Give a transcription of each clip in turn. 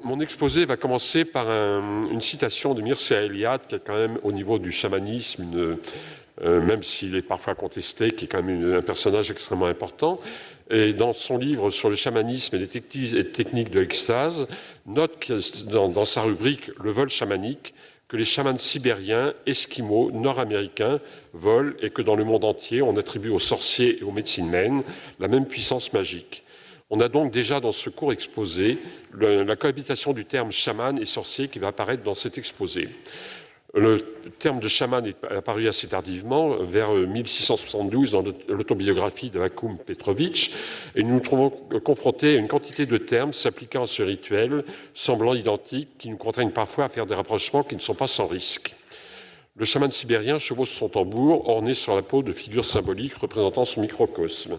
Mon exposé va commencer par une citation de Mircea Eliade, qui est quand même au niveau du chamanisme, même s'il est parfois contesté, qui est quand même un personnage extrêmement important. Et dans son livre sur le chamanisme et les techniques de l'extase, note dans sa rubrique « Le vol chamanique » que les chamans sibériens, esquimaux, nord-américains volent et que dans le monde entier, on attribue aux sorciers et aux médecines men la même puissance magique. On a donc déjà dans ce cours exposé la cohabitation du terme chaman et sorcier qui va apparaître dans cet exposé. Le terme de chaman est apparu assez tardivement, vers 1672, dans l'autobiographie de Vakoum Petrovitch, et nous nous trouvons confrontés à une quantité de termes s'appliquant à ce rituel, semblant identiques, qui nous contraignent parfois à faire des rapprochements qui ne sont pas sans risque. Le chaman sibérien chevauche son tambour, orné sur la peau de figures symboliques représentant son microcosme,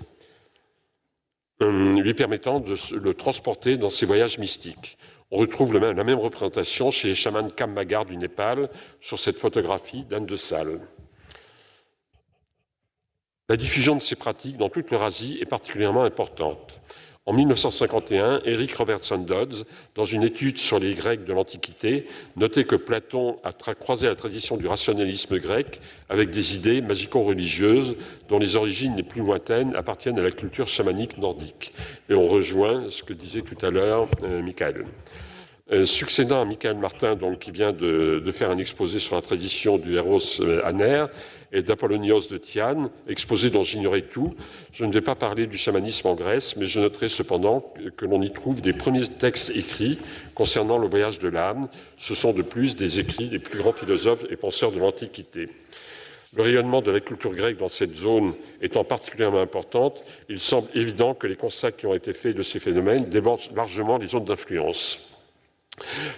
lui permettant de le transporter dans ses voyages mystiques. On retrouve la même représentation chez les chamans Kammagar du Népal sur cette photographie d'Anne de Salle. La diffusion de ces pratiques dans toute l'Eurasie est particulièrement importante. En 1951, Eric Robertson Dodds, dans une étude sur les Grecs de l'Antiquité, notait que Platon a croisé la tradition du rationalisme grec avec des idées magico-religieuses dont les origines les plus lointaines appartiennent à la culture chamanique nordique. Et on rejoint ce que disait tout à l'heure Michael. Succédant à Michael Martin, donc, qui vient de faire un exposé sur la tradition du Eros Aner et d'Apollonios de Tyane, exposé dont j'ignorais tout, je ne vais pas parler du chamanisme en Grèce, mais je noterai cependant que l'on y trouve des premiers textes écrits concernant le voyage de l'âme. Ce sont de plus des écrits des plus grands philosophes et penseurs de l'Antiquité. Le rayonnement de la culture grecque dans cette zone étant particulièrement importante, il semble évident que les constats qui ont été faits de ces phénomènes débordent largement les zones d'influence.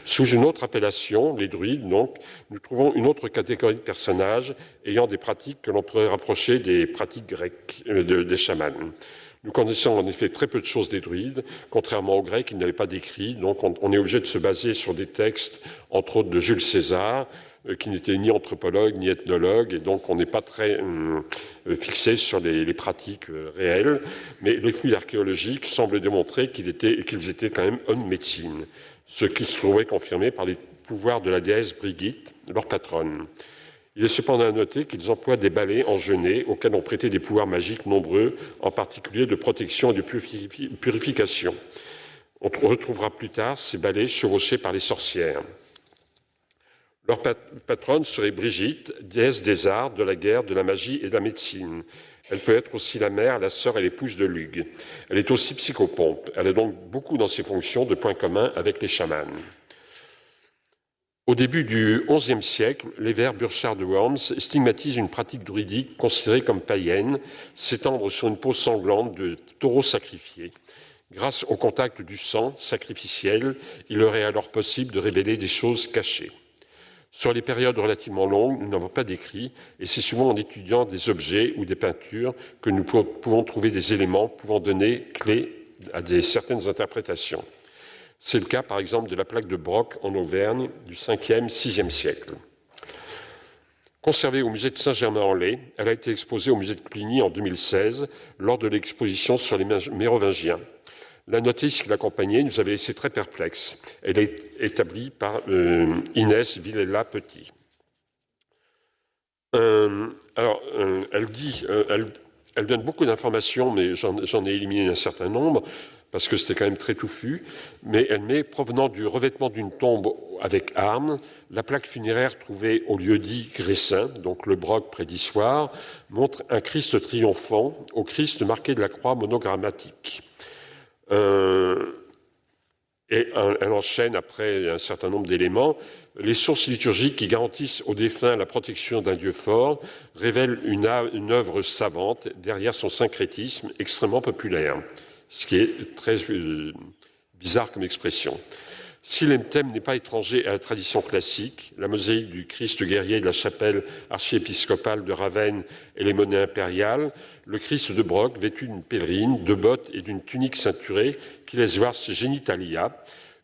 Sous une autre appellation, les druides, donc, nous trouvons une autre catégorie de personnages ayant des pratiques que l'on pourrait rapprocher des pratiques grecques, des chamans. Nous connaissons en effet très peu de choses des druides, contrairement aux Grecs, ils n'avaient pas d'écrit, donc on est obligé de se baser sur des textes, entre autres de Jules César, qui n'était ni anthropologue ni ethnologue, et donc on n'est pas très fixé sur les pratiques réelles, mais les fouilles archéologiques semblent démontrer qu'ils étaient quand même hommes de médecine, ce qui se trouvait confirmé par les pouvoirs de la déesse Brigitte, leur patronne. Il est cependant à noter qu'ils emploient des balais engenés auxquels on prêtait des pouvoirs magiques nombreux, en particulier de protection et de purification. On retrouvera plus tard ces balais chevauchés par les sorcières. Leur patronne serait Brigitte, déesse des arts, de la guerre, de la magie et de la médecine. Elle peut être aussi la mère, la sœur et l'épouse de Lugh. Elle est aussi psychopompe. Elle a donc beaucoup dans ses fonctions de points communs avec les chamans. Au début du XIe siècle, les vers Burchard de Worms stigmatisent une pratique druidique considérée comme païenne, s'étendre sur une peau sanglante de taureau sacrifié. Grâce au contact du sang sacrificiel, il leur est alors possible de révéler des choses cachées. Sur les périodes relativement longues, nous n'avons pas d'écrit, et c'est souvent en étudiant des objets ou des peintures que nous pouvons trouver des éléments pouvant donner clé à certaines interprétations. C'est le cas, par exemple, de la plaque de Broc en Auvergne du 5e, 6e siècle. Conservée au musée de Saint-Germain-en-Laye, elle a été exposée au musée de Cluny en 2016 lors de l'exposition sur les Mérovingiens. La notice qui l'accompagnait nous avait laissé très perplexes. Elle est établie par Inès Villela-Petit. Elle donne beaucoup d'informations, mais j'en ai éliminé un certain nombre, parce que c'était quand même très touffu, mais elle met, provenant du revêtement d'une tombe avec armes, la plaque funéraire trouvée au lieu-dit Gressin, donc le Broc près d'Issoire, montre un Christ triomphant, au Christ marqué de la croix monogrammatique. Et elle enchaîne après un certain nombre d'éléments. Les sources liturgiques qui garantissent aux défunts la protection d'un Dieu fort révèlent une œuvre savante derrière son syncrétisme extrêmement populaire, ce qui est très bizarre comme expression. Si le thème n'est pas étranger à la tradition classique, la mosaïque du Christ guerrier de la chapelle archiépiscopale de Ravenne et les monnaies impériales, le Christ de Broc vêtu d'une pèlerine, de bottes et d'une tunique ceinturée qui laisse voir ses génitalia,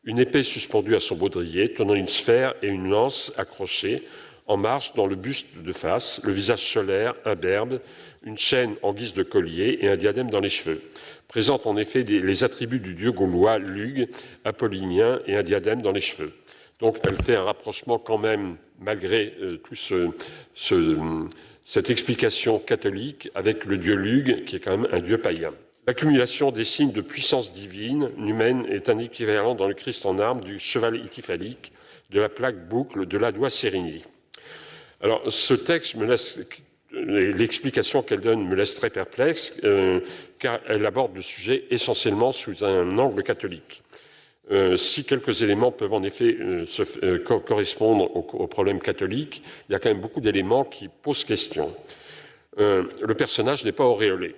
une épée suspendue à son baudrier tenant une sphère et une lance accrochées, en marche dans le buste de face, le visage solaire, imberbe, une chaîne en guise de collier et un diadème dans les cheveux. Présente en effet les attributs du dieu gaulois Lugh, apollinien, et un diadème dans les cheveux. Donc elle fait un rapprochement quand même, malgré cette explication catholique, avec le dieu Lugh, qui est quand même un dieu païen. L'accumulation des signes de puissance divine humaine est un équivalent dans le Christ en armes du cheval ityphalique, de la plaque boucle, de la doigt Sérigny. Alors, ce texte me laisse, l'explication qu'elle donne me laisse très perplexe, car elle aborde le sujet essentiellement sous un angle catholique. Si quelques éléments peuvent en effet correspondre au problème catholique, il y a quand même beaucoup d'éléments qui posent question. Le personnage n'est pas auréolé.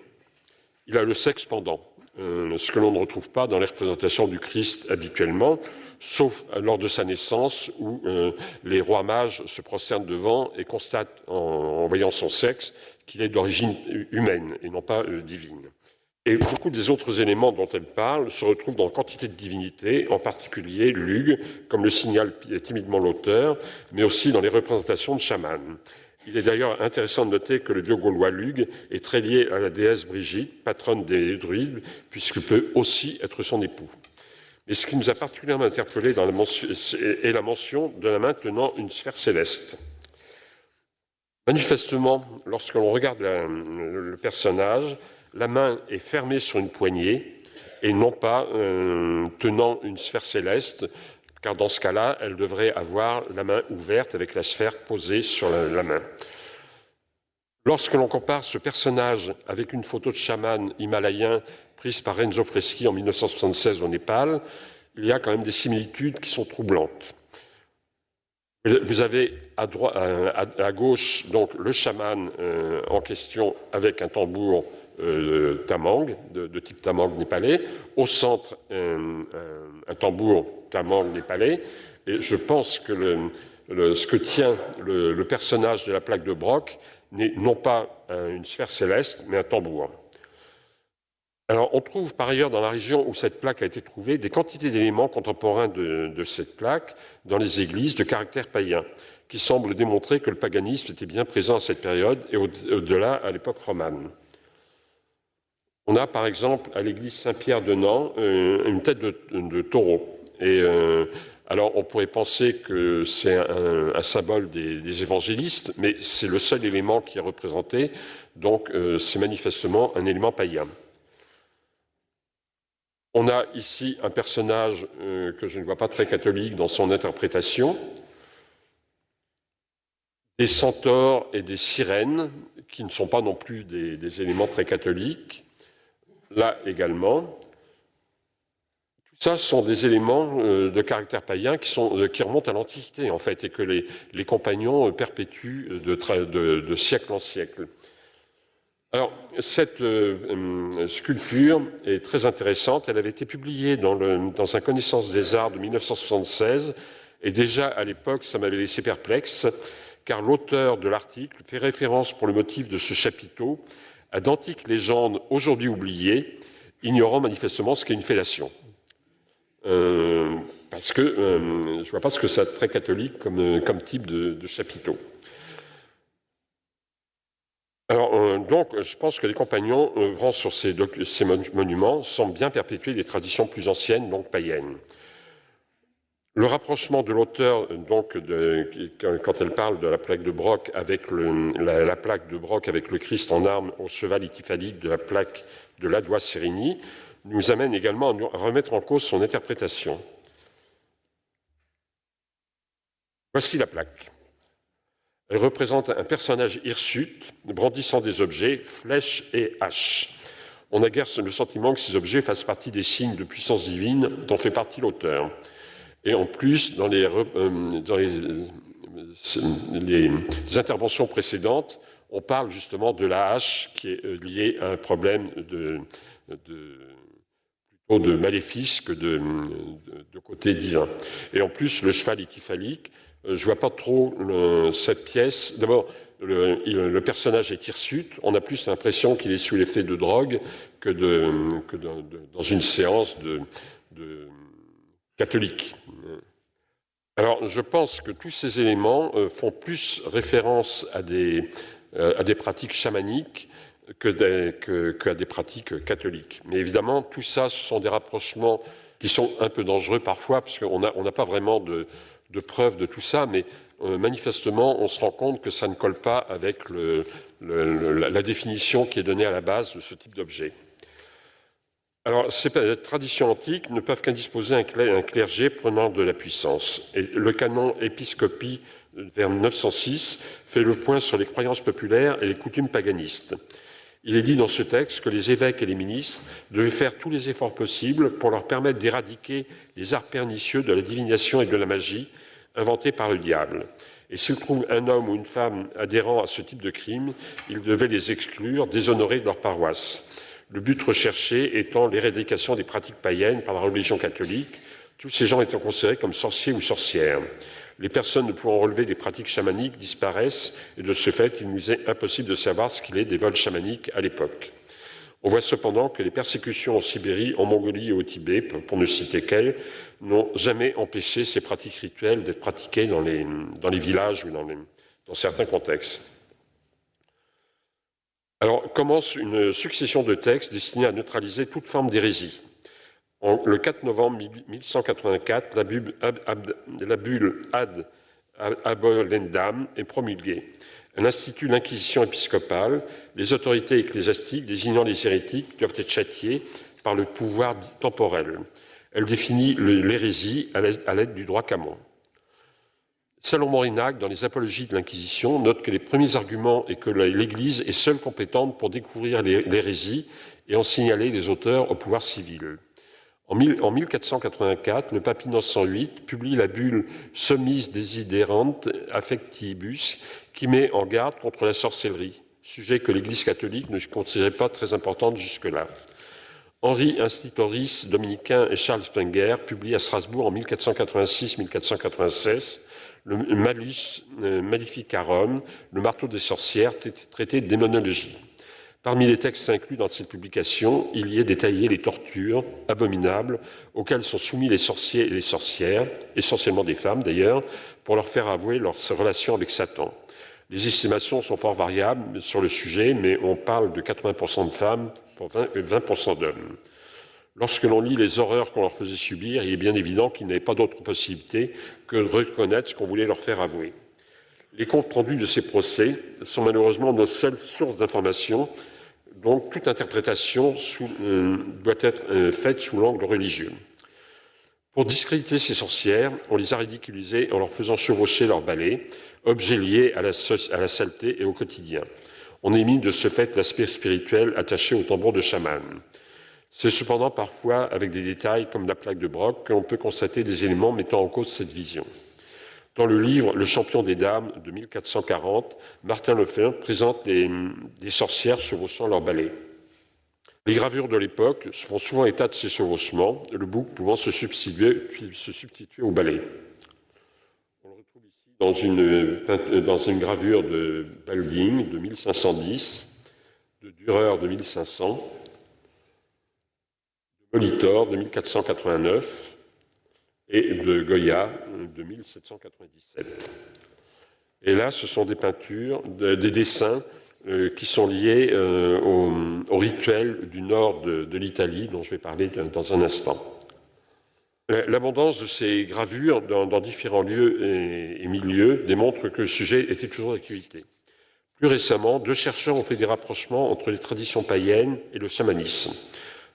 Il a le sexe pendant, ce que l'on ne retrouve pas dans les représentations du Christ habituellement, sauf lors de sa naissance où les rois mages se prosternent devant et constatent en voyant son sexe qu'il est d'origine humaine et non pas divine. Et beaucoup des autres éléments dont elle parle se retrouvent dans quantité de divinités, en particulier Lugh, comme le signale timidement l'auteur, mais aussi dans les représentations de chamans. Il est d'ailleurs intéressant de noter que le dieu gaulois Lugh est très lié à la déesse Brigitte, patronne des druides, puisqu'il peut aussi être son époux. Mais ce qui nous a particulièrement interpellé dans est la mention de la main tenant une sphère céleste. Manifestement, lorsque l'on regarde le personnage, la main est fermée sur une poignée et non pas tenant une sphère céleste, car dans ce cas-là, elle devrait avoir la main ouverte avec la sphère posée sur la main. Lorsque l'on compare ce personnage avec une photo de chaman himalayen prise par Renzo Freschi en 1976 au Népal, il y a quand même des similitudes qui sont troublantes. Vous avez à gauche donc le chaman en question avec un tambour tamang, de type tamang népalais, au centre un tambour tamang népalais, et je pense que ce que tient le personnage de la plaque de Broc n'est non pas une sphère céleste, mais un tambour. Alors, on trouve par ailleurs dans la région où cette plaque a été trouvée des quantités d'éléments contemporains de cette plaque dans les églises de caractère païen, qui semblent démontrer que le paganisme était bien présent à cette période et au-delà à l'époque romane. On a par exemple à l'église Saint-Pierre de Nant une tête de taureau. Et alors on pourrait penser que c'est un symbole des évangélistes, mais c'est le seul élément qui est représenté, donc c'est manifestement un élément païen. On a ici un personnage que je ne vois pas très catholique dans son interprétation, des centaures et des sirènes, qui ne sont pas non plus des éléments très catholiques, là également. Tout ça sont des éléments de caractère païen qui remontent à l'Antiquité, en fait, et que les compagnons perpétuent de siècle en siècle. Alors, cette sculpture est très intéressante. Elle avait été publiée dans un Connaissance des Arts de 1976, et déjà à l'époque, ça m'avait laissé perplexe, car l'auteur de l'article fait référence pour le motif de ce chapiteau à d'antiques légendes aujourd'hui oubliées, ignorant manifestement ce qu'est une fellation. Parce que je ne vois pas ce que c'est très catholique comme type de chapiteau. Alors, donc, je pense que les compagnons œuvrant sur ces monuments semblent bien perpétuer des traditions plus anciennes, donc païennes. Le rapprochement de l'auteur, donc, quand elle parle de la plaque de Broc avec la plaque de Broc avec le Christ en armes au cheval ityphalique de la plaque de Ladois Sérigny, nous amène également à remettre en cause son interprétation. Voici la plaque. Elle représente un personnage hirsute, brandissant des objets, flèches et haches. On a guère le sentiment que ces objets fassent partie des signes de puissance divine dont fait partie l'auteur. Et en plus, dans les interventions précédentes, on parle justement de la hache qui est liée à un problème plutôt de maléfice que de côté divin. Et en plus, le cheval ityphalique, je ne vois pas trop cette pièce. D'abord, le personnage est hirsute. On a plus l'impression qu'il est sous l'effet de drogue que dans une séance de catholique. Alors, je pense que tous ces éléments font plus référence à des pratiques chamaniques qu'à des pratiques catholiques. Mais évidemment, tout ça, ce sont des rapprochements qui sont un peu dangereux parfois, puisqu'on n'a pas vraiment de preuves de tout ça, mais manifestement, on se rend compte que ça ne colle pas avec la définition qui est donnée à la base de ce type d'objet. Alors, ces traditions antiques ne peuvent qu'indisposer un clergé prenant de la puissance. Et le canon Épiscopie, vers 906, fait le point sur les croyances populaires et les coutumes paganistes. Il est dit dans ce texte que les évêques et les ministres devaient faire tous les efforts possibles pour leur permettre d'éradiquer les arts pernicieux de la divination et de la magie inventés par le diable. Et s'ils trouvent un homme ou une femme adhérent à ce type de crime, ils devaient les exclure, déshonorer de leur paroisse. Le but recherché étant l'éradication des pratiques païennes par la religion catholique, tous ces gens étant considérés comme sorciers ou sorcières. Les personnes ne pouvant relever des pratiques chamaniques disparaissent et de ce fait, il nous est impossible de savoir ce qu'il est des vols chamaniques à l'époque. On voit cependant que les persécutions en Sibérie, en Mongolie et au Tibet, pour ne citer qu'elles, n'ont jamais empêché ces pratiques rituelles d'être pratiquées dans les villages ou dans certains contextes. Alors commence une succession de textes destinés à neutraliser toute forme d'hérésie. Le 4 novembre 1184, la bulle Ad Abolendam est promulguée. Elle institue l'inquisition épiscopale. Les autorités ecclésiastiques désignant les hérétiques doivent être châtiées par le pouvoir temporel. Elle définit l'hérésie à l'aide du droit canon. Salomon Reinach, dans les apologies de l'Inquisition, note que les premiers arguments est que l'Église est seule compétente pour découvrir l'hérésie et en signaler les auteurs au pouvoir civil. En 1484, le pape Innocent VIII publie la bulle Sommis Desiderant Affectibus qui met en garde contre la sorcellerie, sujet que l'Église catholique ne considérait pas très importante jusque-là. Henri Institoris, dominicain, et Charles Spenger publient à Strasbourg en 1486-1496 le Malus Maleficarum, le marteau des sorcières, traité de démonologie. Parmi les textes inclus dans cette publication, il y est détaillé les tortures abominables auxquelles sont soumis les sorciers et les sorcières, essentiellement des femmes d'ailleurs, pour leur faire avouer leurs relations avec Satan. Les estimations sont fort variables sur le sujet, mais on parle de 80% de femmes pour 20% d'hommes. Lorsque l'on lit les horreurs qu'on leur faisait subir, il est bien évident qu'ils n'avaient pas d'autre possibilité que de reconnaître ce qu'on voulait leur faire avouer. Les comptes rendus de ces procès sont malheureusement nos seules sources d'information, donc toute interprétation doit être faite sous l'angle religieux. Pour discréditer ces sorcières, on les a ridiculisées en leur faisant chevaucher leur balai, objet lié à la saleté et au quotidien. On émine de ce fait l'aspect spirituel attaché au tambour de chaman. C'est cependant parfois avec des détails comme la plaque de Broc qu'on peut constater des éléments mettant en cause cette vision. Dans le livre « Le champion des dames » de 1440, Martin Lefebvre présente des sorcières chevauchant leur balai. Les gravures de l'époque font souvent état de ces chevauchements, le bouc pouvant se substituer au balai. On le retrouve ici dans une gravure de Balding de 1510, de Dürer de 1500, de Molitor de 1489 et de Goya de 1797. Et là, ce sont des peintures, des dessins qui sont liés au rituel du nord de l'Italie, dont je vais parler dans un instant. L'abondance de ces gravures dans différents lieux et milieux démontre que le sujet était toujours d'actualité. Plus récemment, 2 chercheurs ont fait des rapprochements entre les traditions païennes et le chamanisme.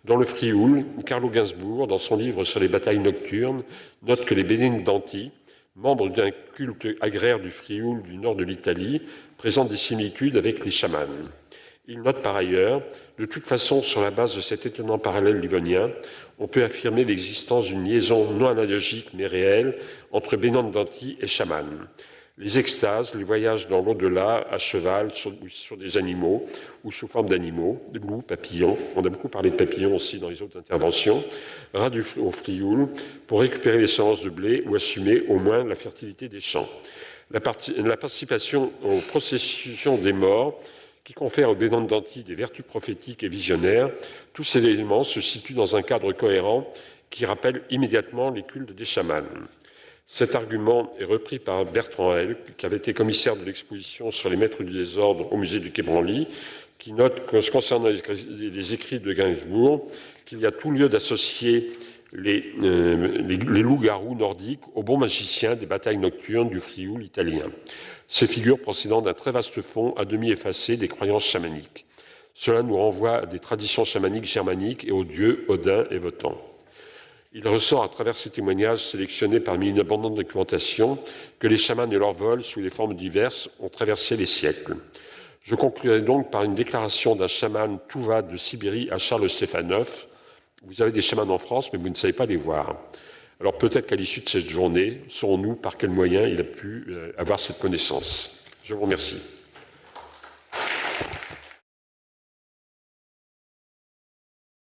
Dans le Frioul, Carlo Ginzburg, dans son livre sur les batailles nocturnes, note que les Benedenti, membres d'un culte agraire du Frioul du nord de l'Italie, présentent des similitudes avec les chamans. Il note par ailleurs, de toute façon, sur la base de cet étonnant parallèle livonien, on peut affirmer l'existence d'une liaison non analogique mais réelle entre Benedenti et chaman. Les extases, les voyages dans l'au-delà à cheval sur des animaux ou sous forme d'animaux, de loups, papillons, on a beaucoup parlé de papillons aussi dans les autres interventions, rats au Frioul pour récupérer les semences de blé ou assumer au moins la fertilité des champs. La participation aux processions des morts qui confère aux Benedenti des vertus prophétiques et visionnaires, tous ces éléments se situent dans un cadre cohérent qui rappelle immédiatement les cultes des chamans. Cet argument est repris par Bertrand Help, qui avait été commissaire de l'exposition sur les maîtres du désordre au musée du Quai Branly, qui note que, concernant les écrits de Gainsbourg, qu'il y a tout lieu d'associer les loups-garous nordiques aux bons magiciens des batailles nocturnes du Frioul italien. Ces figures procédant d'un très vaste fond à demi effacé des croyances chamaniques. Cela nous renvoie à des traditions chamaniques germaniques et aux dieux Odin et Wotan. Il ressort à travers ces témoignages sélectionnés parmi une abondante documentation que les chamans et leurs vols sous les formes diverses ont traversé les siècles. Je conclurai donc par une déclaration d'un chaman Touva de Sibérie à Charles Stefanov. Vous avez des chamans en France, mais vous ne savez pas les voir. Alors peut-être qu'à l'issue de cette journée, saurons-nous par quel moyen il a pu avoir cette connaissance. Je vous remercie.